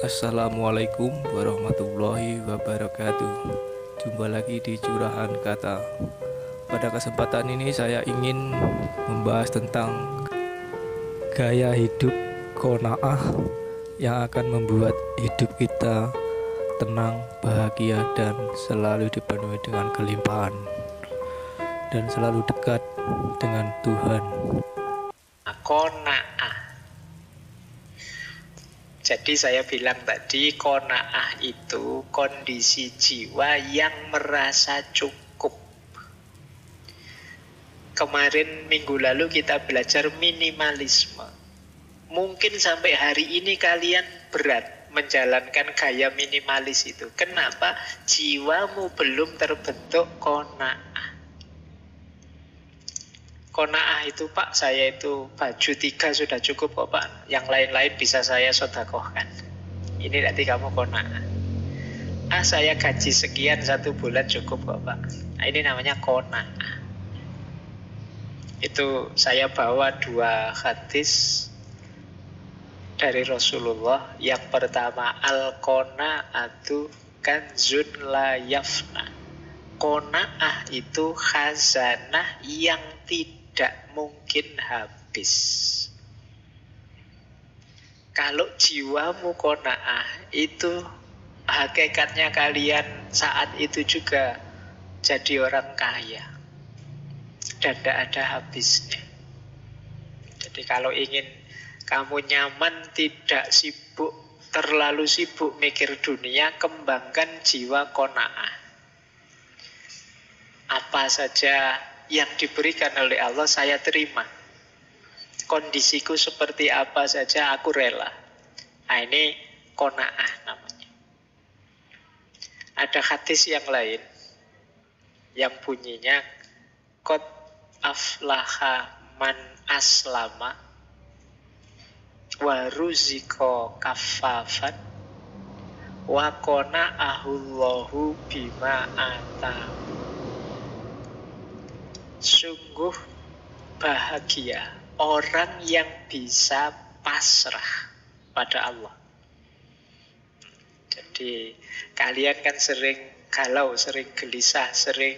Assalamualaikum warahmatullahi wabarakatuh. Jumpa lagi di Curahan Kata. Pada kesempatan ini saya ingin membahas tentang gaya hidup qanaah yang akan membuat hidup kita tenang, bahagia, dan selalu dipenuhi dengan kelimpahan dan selalu dekat dengan Tuhan. Qanaah. Jadi saya bilang tadi, qanaah itu kondisi jiwa yang merasa cukup. Kemarin minggu lalu kita belajar minimalisme. Mungkin sampai hari ini kalian berat menjalankan gaya minimalis itu. Kenapa? Jiwamu belum terbentuk qanaah. Qanaah itu, Pak, saya itu baju 3 sudah cukup kok, Pak. Yang lain-lain bisa saya sedekahkan. Ini nanti kamu qanaah. Saya gaji sekian 1 bulan cukup kok, Pak. Nah, ini namanya qanaah. Itu saya bawa 2 hadis dari Rasulullah. Yang pertama, al-qanaatu kanzun la yafna. Qanaah itu khazanah yang tidak mungkin habis. Kalau jiwamu qanaah, itu hakikatnya kalian saat itu juga jadi orang kaya dan tidak ada habisnya. Jadi kalau ingin kamu nyaman, tidak sibuk, terlalu sibuk mikir dunia, kembangkan jiwa qanaah. Apa saja yang diberikan oleh Allah saya terima. Kondisiku seperti apa saja aku rela. Nah, ini qanaah namanya. Ada hadis yang lain yang bunyinya qad aflaha man aslama wa ruziqa kaffafan wa qana'ahullahu bima atahu. Sungguh bahagia orang yang bisa pasrah pada Allah. Jadi kalian kan sering galau, sering gelisah, sering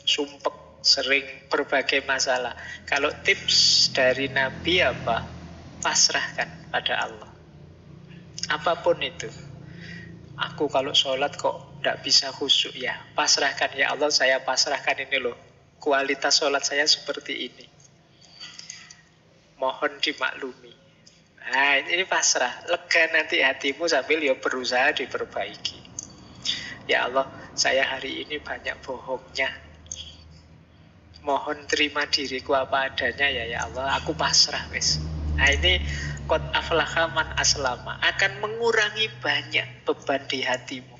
sumpek, sering berbagai masalah. Kalau tips dari Nabi apa? Pasrahkan pada Allah. Apapun itu. Aku kalau sholat kok tidak bisa khusyuk, ya pasrahkan, ya Allah saya pasrahkan ini loh. Kualitas sholat saya seperti ini. Mohon dimaklumi. Nah, ini pasrah. Lega nanti hatimu sambil ya berusaha diperbaiki. Ya Allah, saya hari ini banyak bohongnya. Mohon terima diriku apa adanya ya Allah. Aku pasrah, wis. Nah, ini qad aflaha man aslama. Akan mengurangi banyak beban di hatimu.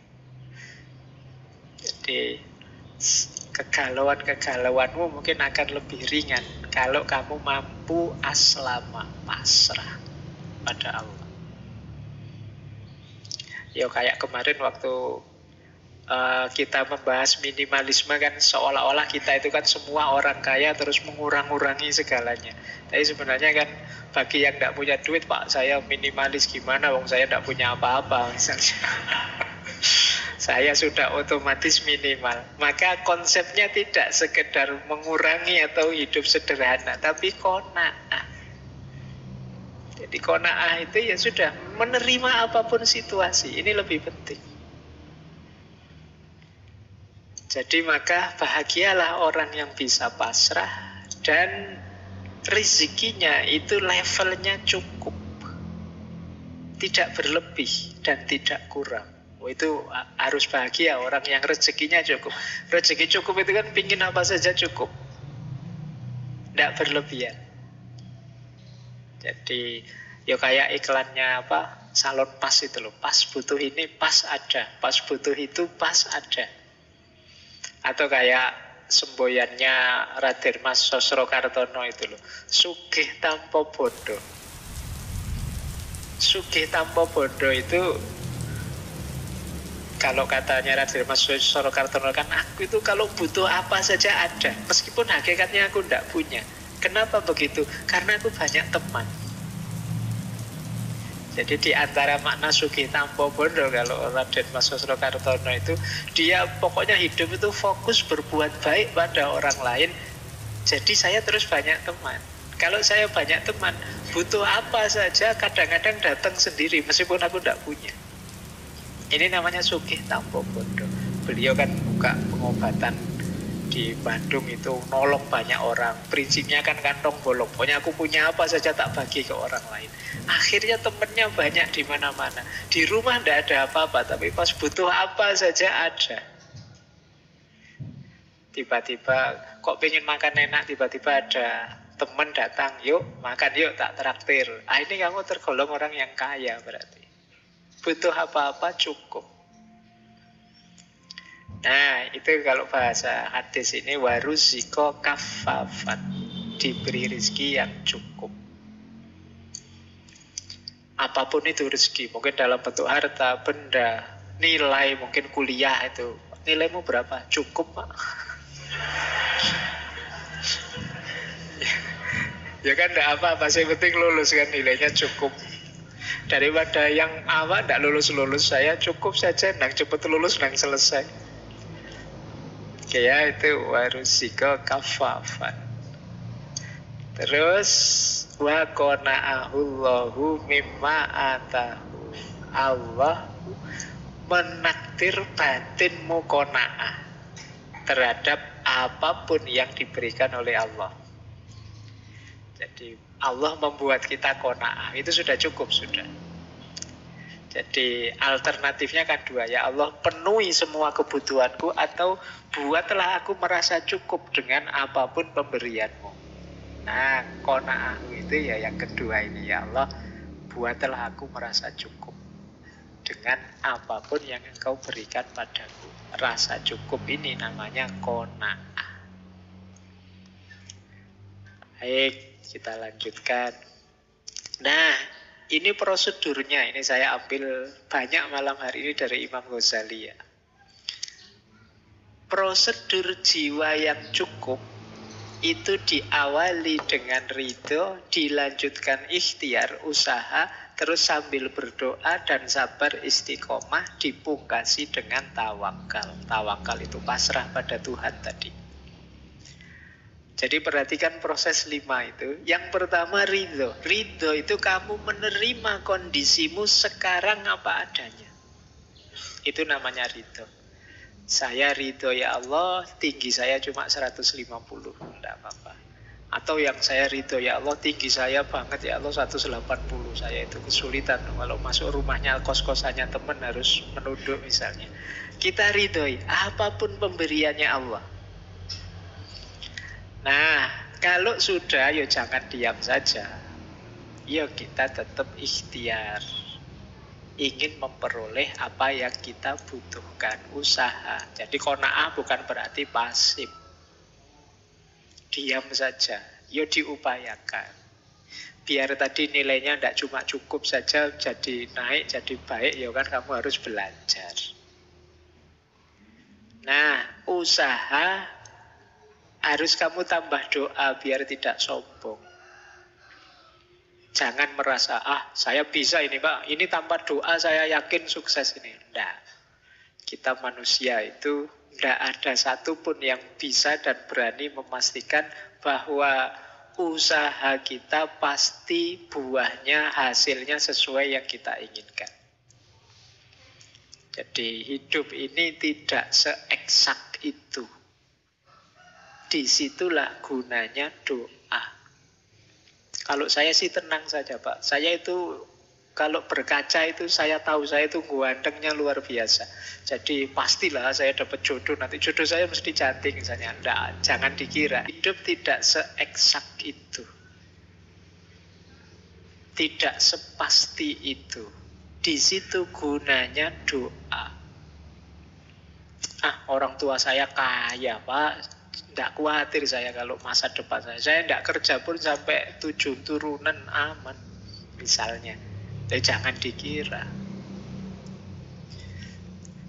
Jadi kegalauan-kegalauanmu mungkin akan lebih ringan kalau kamu mampu aslama, pasrah pada Allah. Ya kayak kemarin waktu kita membahas minimalisme kan, seolah-olah kita itu kan semua orang kaya terus mengurang-urangi segalanya. Tapi sebenarnya kan bagi yang tidak punya duit, Pak, saya minimalis gimana, wong saya tidak punya apa-apa misalnya. Saya sudah otomatis minimal. Maka konsepnya tidak sekedar mengurangi atau hidup sederhana, tapi qanaah. Jadi qanaah itu ya sudah, menerima apapun situasi. Ini lebih penting. Jadi maka bahagialah orang yang bisa pasrah dan rezekinya itu levelnya cukup. Tidak berlebih dan tidak kurang. Itu harus bahagia orang yang rezekinya cukup. Rezeki cukup itu kan pingin apa saja cukup, tidak berlebihan. Jadi ya kayak iklannya apa, salon pas itu loh. Pas butuh ini pas ada, pas butuh itu pas ada. Atau kayak semboyannya Raden Mas Sosrokartono itu loh, sugih tanpa bodoh. Sugih tanpa bodoh itu, kalau katanya Raden Mas Sosrokartono kan, aku itu kalau butuh apa saja ada, meskipun hakikatnya aku tidak punya. Kenapa begitu? Karena aku banyak teman. Jadi di antara makna sugih tanpa bondo kalau Raden Mas Sosrokartono itu, dia pokoknya hidup itu fokus berbuat baik pada orang lain. Jadi saya terus banyak teman. Kalau saya banyak teman, butuh apa saja kadang-kadang datang sendiri meskipun aku tidak punya. Ini namanya sugih tanpa bondo. Beliau kan buka pengobatan di Bandung itu, nolong banyak orang. Prinsipnya kan kantong bolong. Pokoknya aku punya apa saja tak bagi ke orang lain. Akhirnya temennya banyak di mana-mana. Di rumah tidak ada apa-apa, tapi pas butuh apa saja ada. Tiba-tiba kok pengen makan enak, tiba-tiba ada teman datang, yuk makan yuk tak traktir. Ini kamu tergolong orang yang kaya berarti. Butuh apa-apa cukup. Nah, itu kalau bahasa hadis ini waruziko kafafan, diberi rezeki yang cukup. Apapun itu rezeki, mungkin dalam bentuk harta, benda, nilai, mungkin kuliah itu. Nilaimu berapa? Cukup, Pak. Ya kan enggak apa-apa, yang penting lulus kan, nilainya cukup. Daripada yang awal enggak lulus-lulus, saya cukup saja, nang cepet lulus, nang selesai. Oke ya, itu waruziko kafafan. Terus wa qana'ahullahu mimma atahu. Allah menakdir batinmu qanaah terhadap apapun yang diberikan oleh Allah. Jadi Allah membuat kita qanaah, itu sudah cukup sudah. Jadi alternatifnya kan dua, ya Allah penuhi semua kebutuhanku atau buatlah aku merasa cukup dengan apapun pemberianmu. Nah, qanaah itu ya yang kedua ini, ya Allah buatlah aku merasa cukup dengan apapun yang Engkau berikan padaku. Rasa cukup ini namanya qanaah. Baik, kita lanjutkan. Nah, ini prosedurnya, ini saya ambil banyak malam hari ini dari Imam Ghazali ya. Prosedur jiwa yang cukup itu diawali dengan ridho, dilanjutkan ikhtiar, usaha, terus sambil berdoa dan sabar istiqomah, dipungkasi dengan tawakal. Tawakal itu pasrah pada Tuhan tadi. Jadi perhatikan proses 5 itu. Yang pertama ridho. Ridho itu kamu menerima kondisimu sekarang apa adanya. Itu namanya ridho. Saya ridho ya Allah, tinggi saya cuma 150, tidak apa-apa. Atau yang saya ridho ya Allah, tinggi saya banget ya Allah 180. Saya itu kesulitan kalau masuk rumahnya, kos-kosannya teman harus menunduk misalnya. Kita ridhoi apapun pemberiannya Allah. Nah, kalau sudah, ya jangan diam saja. Ya kita tetap ikhtiar. Ingin memperoleh apa yang kita butuhkan, usaha. Jadi qanaah bukan berarti pasif. Diam saja, ya diupayakan. Biar tadi nilainya tidak cuma cukup saja, jadi naik, jadi baik, ya kan kamu harus belajar. Nah, usaha harus kamu tambah doa biar tidak sombong. Jangan merasa, saya bisa ini Pak, ini tanpa doa saya yakin sukses ini. Tidak. Kita manusia itu tidak ada satupun yang bisa dan berani memastikan bahwa usaha kita pasti buahnya, hasilnya sesuai yang kita inginkan. Jadi hidup ini tidak seeksak itu. Disitulah gunanya doa. Kalau saya sih tenang saja Pak. Saya itu kalau berkaca itu saya tahu saya itu gantengnya luar biasa. Jadi pastilah saya dapat jodoh. Nanti jodoh saya mesti cantik misalnya. Nggak, jangan dikira. Hidup tidak seeksak itu. Tidak sepasti itu. Di situ gunanya doa. Orang tua saya kaya Pak. Tidak khawatir saya kalau masa depan saya tidak kerja pun sampai 7 turunan aman misalnya. Jadi jangan dikira.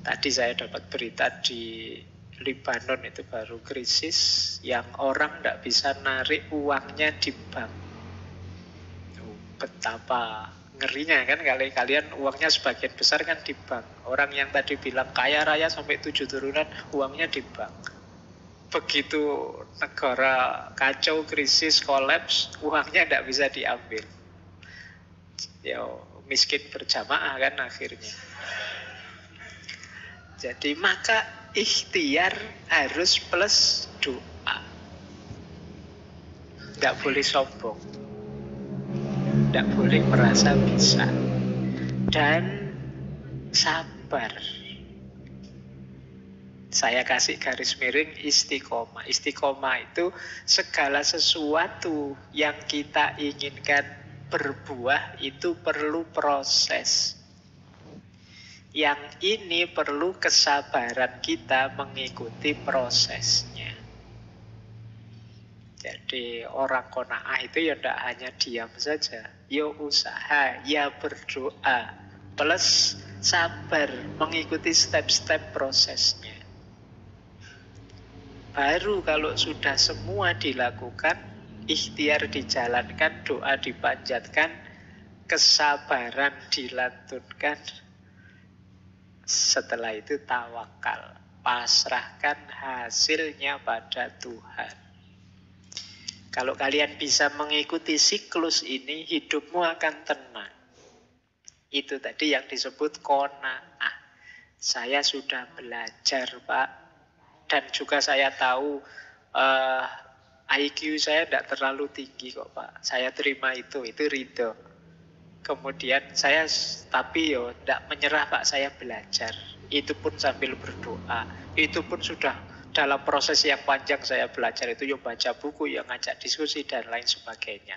Tadi saya dapat berita di Lebanon itu baru krisis yang orang tidak bisa narik uangnya di bank. Betapa Ngerinya kan kalian uangnya sebagian besar kan di bank. Orang yang tadi bilang kaya raya sampai 7 turunan, uangnya di bank. Begitu negara kacau, krisis, kolaps, uangnya tidak bisa diambil. Ya miskin berjamaah kan akhirnya. Jadi maka ikhtiar harus plus doa. Tidak boleh sombong, tidak boleh merasa bisa, dan sabar. Saya kasih garis miring istiqomah. Istiqomah itu segala sesuatu yang kita inginkan berbuah itu perlu proses. Yang ini perlu kesabaran kita mengikuti prosesnya. Jadi orang qanaah itu ya tidak hanya diam saja, ya usaha, ya berdoa, plus sabar mengikuti step-step prosesnya. Baru kalau sudah semua dilakukan, ikhtiar dijalankan, doa dipanjatkan, kesabaran dilantunkan, setelah itu tawakal, pasrahkan hasilnya pada Tuhan. Kalau kalian bisa mengikuti siklus ini, hidupmu akan tenang. Itu tadi yang disebut qanaah. Saya sudah belajar, Pak. Dan juga saya tahu IQ saya tidak terlalu tinggi kok, Pak. Saya terima itu ridho. Kemudian saya, tapi tidak menyerah, Pak, saya belajar. Itu pun sambil berdoa. Itu pun sudah dalam proses yang panjang saya belajar itu, baca buku, ngajak diskusi, dan lain sebagainya.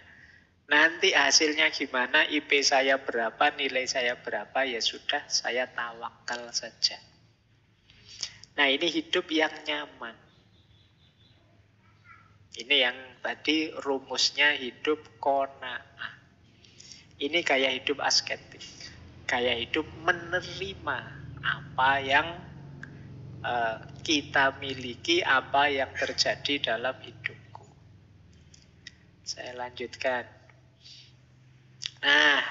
Nanti hasilnya gimana, IP saya berapa, nilai saya berapa, ya sudah, saya tawakal saja. Nah, ini hidup yang nyaman. Ini yang tadi rumusnya hidup qanaah. Ini gaya hidup asketik. Gaya hidup menerima apa yang kita miliki, apa yang terjadi dalam hidupku. Saya lanjutkan. Nah,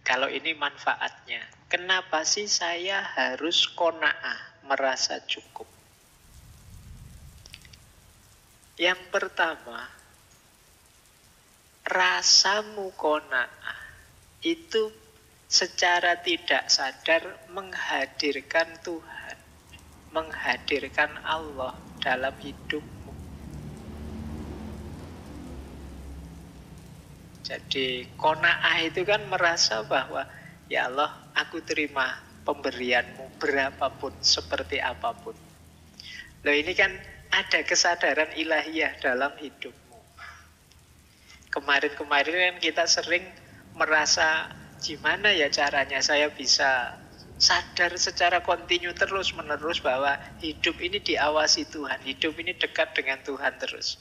kalau ini manfaatnya. Kenapa sih saya harus qanaah? Merasa cukup. Yang pertama, rasamu qanaah itu secara tidak sadar menghadirkan Tuhan, menghadirkan Allah dalam hidupmu. Jadi qanaah itu kan merasa bahwa ya Allah, aku terima pemberianmu berapapun, seperti apapun. Loh, ini kan ada kesadaran ilahiyah dalam hidupmu. Kemarin-kemarin kan kita sering merasa gimana ya caranya saya bisa sadar secara kontinu terus-menerus bahwa hidup ini diawasi Tuhan, hidup ini dekat dengan Tuhan terus.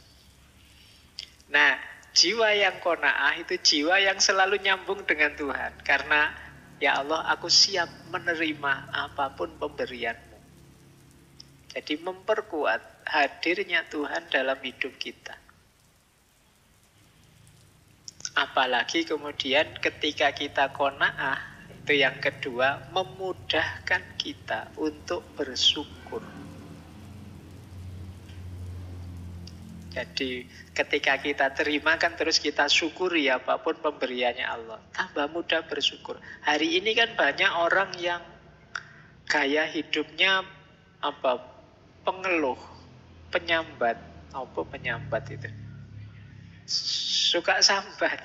Nah, jiwa yang qanaah itu jiwa yang selalu nyambung dengan Tuhan. Karena ya Allah, aku siap menerima apapun pemberianmu. Jadi memperkuat hadirnya Tuhan dalam hidup kita. Apalagi kemudian ketika kita qanaah, itu yang kedua, memudahkan kita untuk bersyukur. Jadi ketika kita terima kan terus kita syukuri apapun pemberiannya Allah. Tambah mudah bersyukur. Hari ini kan banyak orang yang gaya hidupnya pengeluh, penyambat. Apa penyambat itu? Suka sambat.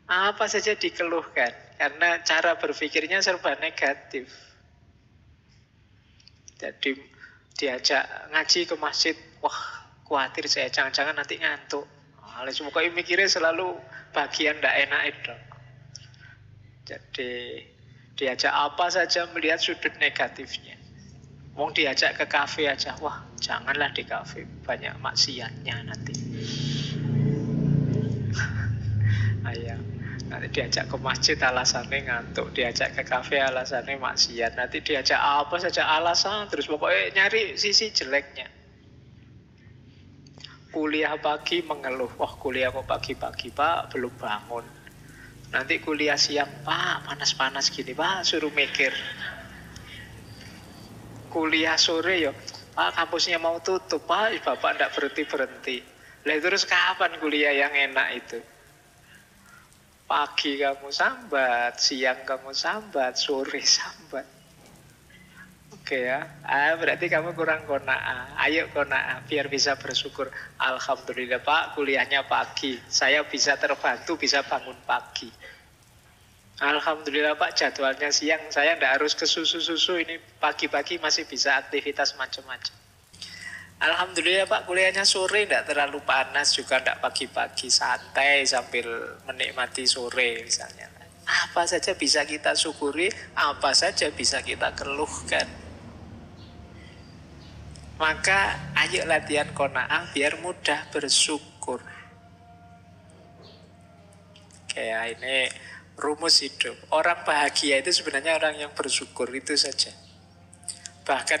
Apa saja dikeluhkan. Karena cara berpikirnya serba negatif. Jadi diajak ngaji ke masjid, wah, khawatir saya jangan-jangan nanti ngantuk. Semoga mikirnya selalu bagian tidak enak itu. Jadi diajak apa saja melihat sudut negatifnya. Wong diajak ke kafe aja, wah janganlah di kafe, banyak maksiatnya nanti. Ayah, nanti diajak ke masjid alasannya ngantuk, diajak ke kafe alasannya maksiat, nanti diajak apa saja alasan, terus pokoknya nyari sisi jeleknya. Kuliah pagi mengeluh, wah kuliah kok pagi-pagi Pak, belum bangun. Nanti kuliah siang, Pak, panas-panas gini, Pak, suruh mikir. Kuliah sore ya, Pak, kampusnya mau tutup, Pak, Bapak ndak berhenti-berhenti. Lah terus kapan kuliah yang enak itu? Pagi kamu sambat, siang kamu sambat, sore sambat. Oke ya, berarti kamu kurang qanaah. Ayo qanaah, biar bisa bersyukur. Alhamdulillah Pak, kuliahnya pagi. Saya bisa terbantu, bisa bangun pagi. Alhamdulillah Pak, jadwalnya siang. Saya tidak harus ke susu-susu. Ini pagi-pagi masih bisa aktivitas macam-macam. Alhamdulillah Pak, kuliahnya sore, tidak terlalu panas, juga tidak pagi-pagi, santai sambil menikmati sore misalnya. Apa saja bisa kita syukuri, apa saja bisa kita keluhkan. Maka ayo latihan qanaah biar mudah bersyukur. Kayak ini rumus hidup. Orang bahagia itu sebenarnya orang yang bersyukur, itu saja. Bahkan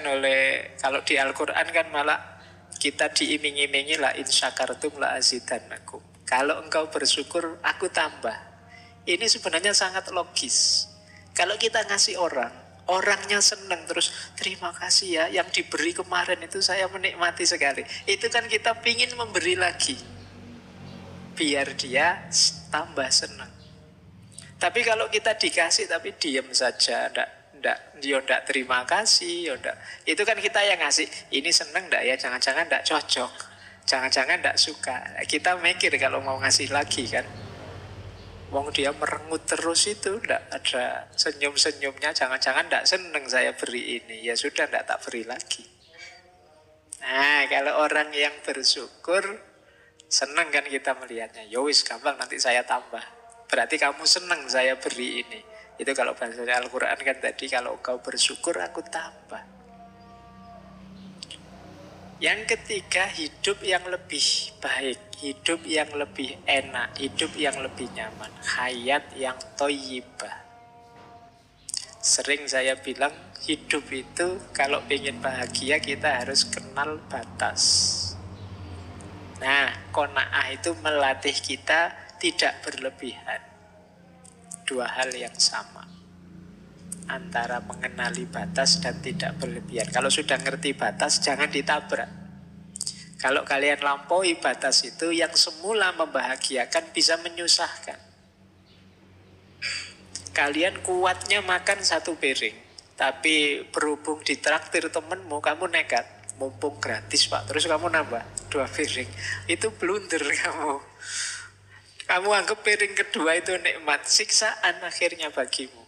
kalau di Al-Quran kan malah kita diiming-imingi la in syakartum la azidannakum. Kalau engkau bersyukur, aku tambah. Ini sebenarnya sangat logis. Kalau kita ngasih orangnya senang terus, terima kasih ya, yang diberi kemarin itu saya menikmati sekali. Itu kan kita pingin memberi lagi, biar dia tambah senang. Tapi kalau kita dikasih tapi diam saja, ndak terima kasih, ndak. Itu kan kita yang ngasih, ini seneng ndak ya, jangan-jangan ndak cocok, jangan-jangan ndak suka. Kita mikir kalau mau ngasih lagi kan. Wong dia merengut terus itu, ndak ada senyum-senyumnya, jangan-jangan ndak seneng saya beri ini. Ya sudah, ndak tak beri lagi. Nah, kalau orang yang bersyukur, seneng kan kita melihatnya. Yowis, gampang, nanti saya tambah. Berarti kamu seneng saya beri ini. Itu kalau bahasa Al-Quran kan tadi, kalau kau bersyukur aku tambah. Yang ketiga, hidup yang lebih baik, hidup yang lebih enak, hidup yang lebih nyaman, hayat yang thayyibah. Sering saya bilang, hidup itu kalau ingin bahagia kita harus kenal batas. Nah, qanaah itu melatih kita tidak berlebihan. Dua hal yang sama antara mengenali batas dan tidak berlebihan. Kalau sudah ngerti batas, jangan ditabrak. Kalau kalian lampaui batas itu, yang semula membahagiakan bisa menyusahkan. Kalian kuatnya makan 1 piring, tapi berhubung ditraktir temenmu, kamu nekat, mumpung gratis Pak, terus kamu nambah 2 piring. Itu blunder kamu. Kamu anggap piring kedua itu nikmat, siksaan akhirnya bagimu.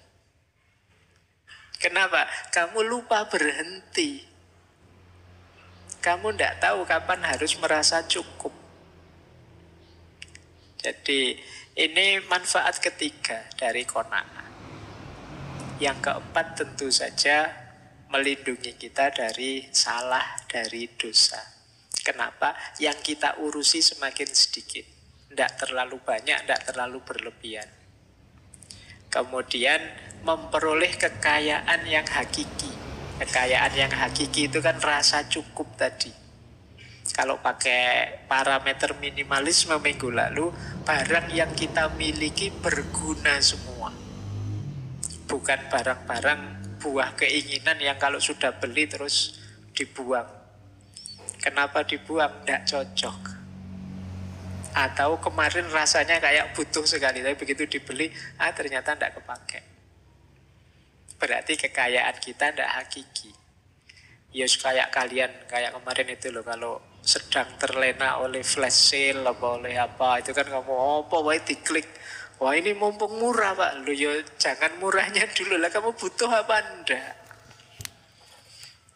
Kenapa? Kamu lupa berhenti. Kamu tidak tahu kapan harus merasa cukup. Jadi ini manfaat ketiga dari qanaah. Yang keempat tentu saja melindungi kita dari salah, dari dosa. Kenapa? Yang kita urusi semakin sedikit. Tidak terlalu banyak, tidak terlalu berlebihan. Kemudian memperoleh kekayaan yang hakiki. Kekayaan yang hakiki itu kan rasa cukup tadi. Kalau pakai parameter minimalisme minggu lalu, barang yang kita miliki berguna semua. Bukan barang-barang buah keinginan yang kalau sudah beli terus dibuang. Kenapa dibuang? Tidak cocok. Atau kemarin rasanya kayak butuh sekali, tapi begitu dibeli, ternyata tidak kepakai. Berarti kekayaan kita tidak hakiki. Ya kayak kalian, kayak kemarin itu loh, kalau sedang terlena oleh flash sale oleh apa, itu kan kamu wae diklik. Wah ini mumpung murah Pak. Loh ya jangan murahnya dulu lah, kamu butuh apa enggak?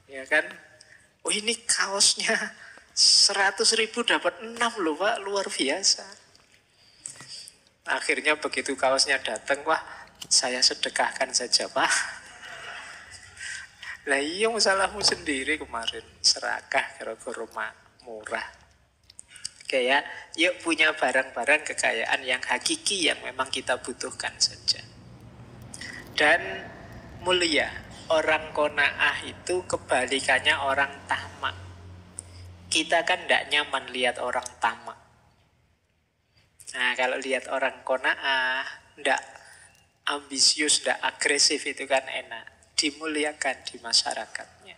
Ya kan? Oh ini kaosnya 100.000 dapat 6 loh Pak, luar biasa. Akhirnya begitu kaosnya datang, wah saya sedekahkan saja Pak. Lah iya salahmu sendiri kemarin, serakah gara-gara murah. Oke ya, yuk punya barang-barang kekayaan yang hakiki yang memang kita butuhkan saja. Dan mulia, orang qanaah itu kebalikannya orang tamak. Kita kan tidak nyaman lihat orang tamak. Nah kalau lihat orang qanaah, ndak ambisius, ndak agresif, itu kan enak. Dimuliakan di masyarakatnya.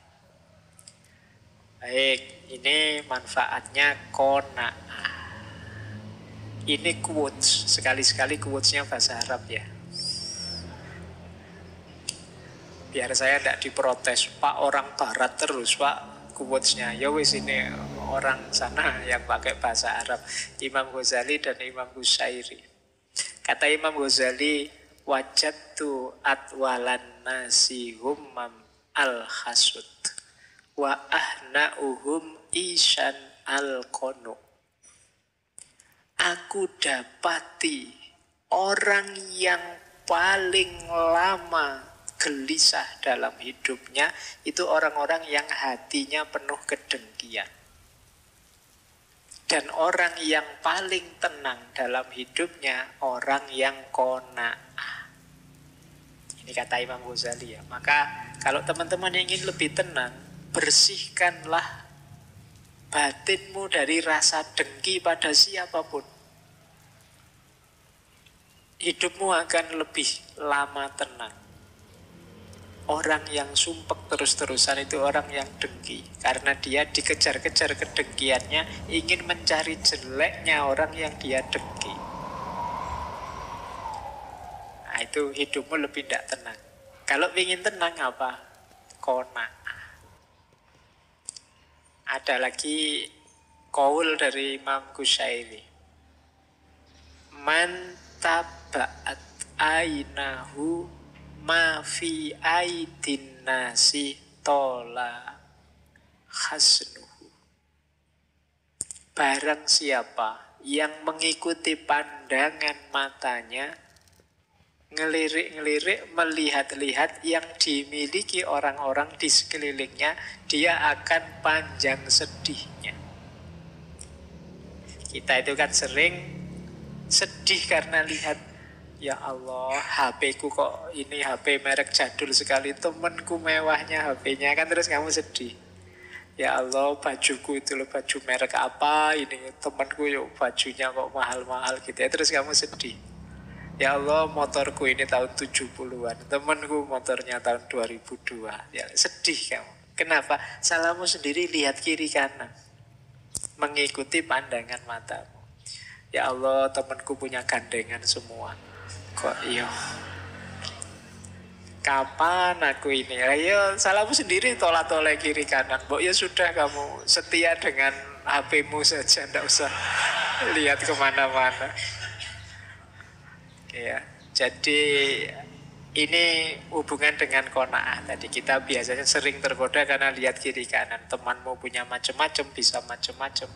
Baik, ini manfaatnya qanaah. Ini quotes, sekali-sekali quotes-nya bahasa Arab ya. Biar saya tidak diprotes, Pak orang barat terus Pak quotes-nya. Ya wis, ini orang sana yang pakai bahasa Arab. Imam Ghazali dan Imam Busairi. Kata Imam Ghazali, wajadtu atwalan nasi hummam al-hasud wa ahna'uhum ishan al-qanu. Aku dapati orang yang paling lama gelisah dalam hidupnya itu orang-orang yang hatinya penuh kedengkian. Dan orang yang paling tenang dalam hidupnya orang yang qanaah. Ini kata Imam Ghazali ya. Maka kalau teman-teman ingin lebih tenang, bersihkanlah batinmu dari rasa dengki pada siapapun. Hidupmu akan lebih lama tenang. Orang yang sumpek terus-terusan itu orang yang dengki. Karena dia dikejar-kejar kedengkiannya, ingin mencari jeleknya orang yang dia dengki. Nah, itu hidupmu lebih tidak tenang. Kalau ingin tenang apa? Qanaah. Ada lagi qaul dari Imam Ghazali. Man taba'at ainahu ma fi aidin nasi tola khasnuhu. Barang siapa yang mengikuti pandangan matanya, ngelirik-ngelirik, melihat-lihat yang dimiliki orang-orang di sekelilingnya, dia akan panjang sedihnya. Kita itu kan sering sedih karena lihat, ya Allah, HP ku kok ini HP merek jadul sekali, temenku mewahnya HP-nya, kan terus kamu sedih. Ya Allah, bajuku itu loh, baju merek apa ini, temenku yuk bajunya kok mahal-mahal gitu ya, terus kamu sedih. Ya Allah, motorku ini tahun 70-an, temenku motornya tahun 2002. Ya, sedih kamu. Kenapa? Salahmu sendiri, lihat kiri kanan, mengikuti pandangan matamu. Ya Allah, temenku punya gandengan semua. Kok iya? Kapan aku ini? Ayo, salahmu sendiri, tolak-tolak kiri kanan. Mbok ya sudah, kamu setia dengan HP-mu saja, ndak usah lihat kemana-mana. Ya, jadi ini hubungan dengan qanaah. Tadi kita biasanya sering tergoda karena lihat kiri kanan. Temanmu punya macam-macam, bisa macam-macam.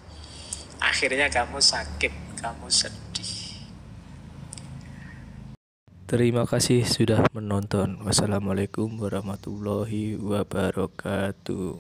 Akhirnya kamu sakit, kamu sedih. Terima kasih sudah menonton. Wassalamualaikum warahmatullahi wabarakatuh.